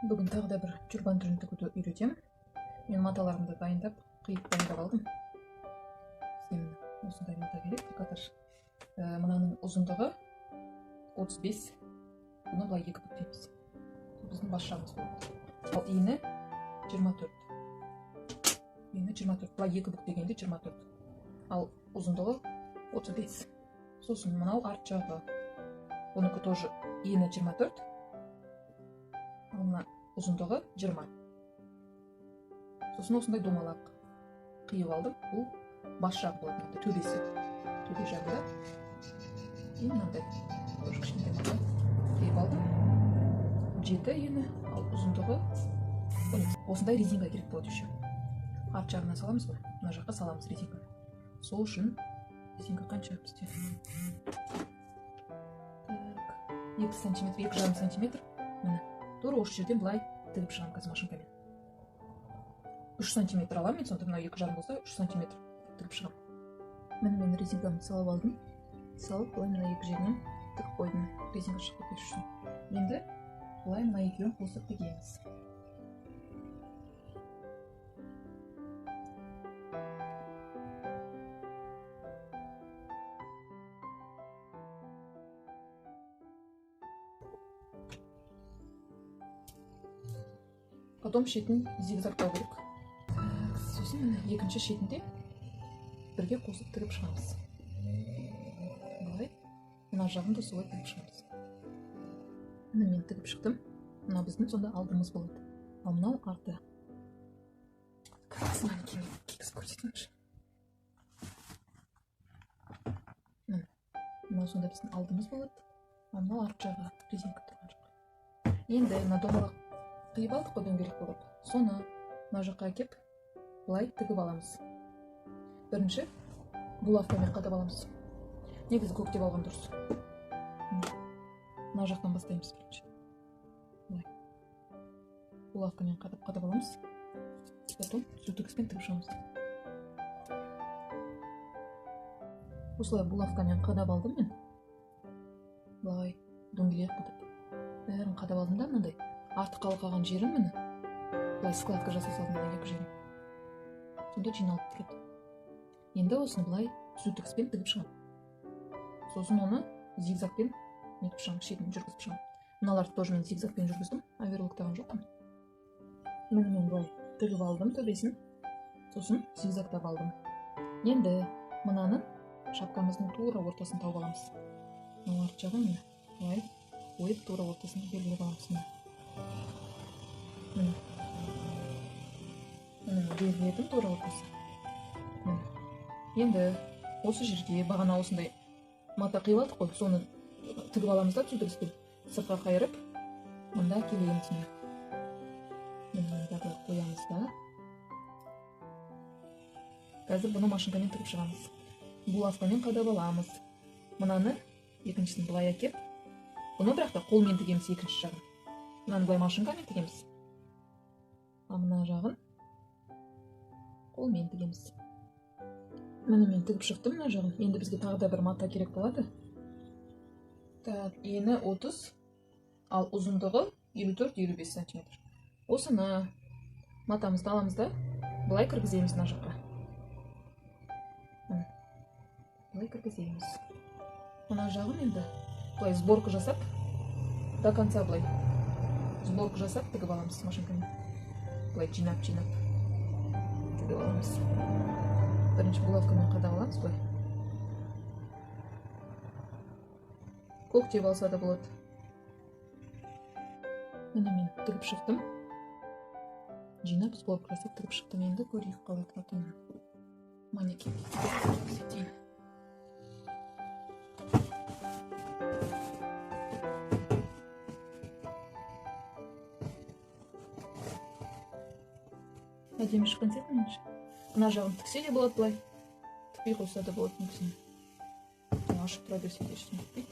Бүгін тағы да бір чурбан түрін тігуді үйретемін. Мен маталарымды дайындап, қиып дайындап алдым. Сен осындай мата керек, декатор. Мынаның ұзындығы 35. Бұны былай екі бүктейміз. Біздің бас жағымыз болады. Ал ені 24. Ені 24. Былай екі бүктегенде 24. Ал ұзындығы 35. Сосын мынау арт жағы. Бұныкі тоже ені 24. Ал мына ұзындығы 20. Сосын осындай домалақ қиып алдым. Бұл бас жағы болады, төбесі. Төбе жағында. И мынандай тоже кішкентай мата қиып алдым. 7 ені, ал ұзындығы 12. Осындай резинка керек болады еще. Арт жағына саламыз ғой, мына жаққа саламыз резинканы. Сол үшін резинка қанша бізде? 2 сантиметр, 2,5 сантиметр. Міне, тура осы жерден былай тігіп шығамын қазір машинкамен. 3 сантиметр аламын, мен сонда мына 2,5 болса 3 сантиметр тігіп шығамын. Міне мен резинкамды салып алдым. Салып, былай мына екі жерінен тігіп қойдым, резинка шығып кетпес үшін. Енді былай мына екеуін қосып тігеміз. Потом шетін зигзагтау керек. Сосын міне екінші шетінде бірге қосып тігіп шығамыз. Былай мына жағын да солай тігіп шығамыз. Міне мен тігіп шықтым. Мына біздің сонда алдымыз болады. Ал мынау арты. Красный кигіз көрсетіңізші. Мынау сонда біздің алдымыз болады. Ал мынау арт жағы резинка тұрған жақ. Енді мына домалақ қиып алдық қой дөңгелек болып. Соны мына жаққа әкеп, былай тігіп аламыз. Бірінші булавкамен қадап аламыз. Негізі көктеп алған дұрыс. Мына жақтан бастаймыз бірінші. Былай. Булавкамен қадап аламыз. Потом сутігіспен тігіп шығамыз. Осылай булавкамен қадап алдым мен. Былай дөңгелек қадап. Бәрін қадап алдым да мынандай. Артық қалған жерін міне былай складка жасай салдым мына екі жерін. Сонда жиналып тұрады. Енді осыны былай сутігіспен тігіп шығамын. Сосын оны зигзагпен нетіп шығамын, шетін жүргізіп шығамын. Мыналарды тоже мен зигзагпен жүргіздім, оверлоктаған жоқпын. Міне мен былай тігіп алдым төбесін. Сосын зигзагтап алдым. Енді мынаның шапкамыздың тура ортасын тауып аламыз. Мына арт жағы міне былай ойып тура ортасын белгілеп аламыз. Міне белгіледім тура ортасы. Енді осы жерге бағана осындай мата қиып алдық қой, соны тігіп аламыз да сутігіспен сыртқа қайырып, мында келеміз. Мындағы қоямыз да. Қазір бұны машинкамен тігіп шығамыз. Булавкамен қадап аламыз. Мынаны екіншісін былай әкеп, бұны бірақ та қолмен тігеміз екінші жағын. Мынаны былай машинкамен тігеміз. А мына жағын қолмен тігеміз. Міне мен тігіп шықтым мына жағын. Енді бізге тағы да бір мата керек болады. Так, ені 30, ал ұзындығы 54-55 сантиметр. Осыны матамызды аламыз да, былай кіргіземіз мына жаққа. Былай кіргіземіз. Мына жағын енді былай сборка жасап, до конца былай сборка жасап тігіп аламыз машинкамен. Былай жинап тігіп аламыз. Бірінші булавкамен қадап аламыз былай. Көктеп алса да болады. Міне мен тігіп шықтым. Жинап сборка жасап тігіп шықтым. Енді көрейік қалай тұратынын. Манекен көрсетейін. Әдемі шыққан сияқты меніңше. Мына жағын тіксе де болады былай. Тікпей қойса да болады негізінен. Ашып тұра берсе де ештеңе етпейді.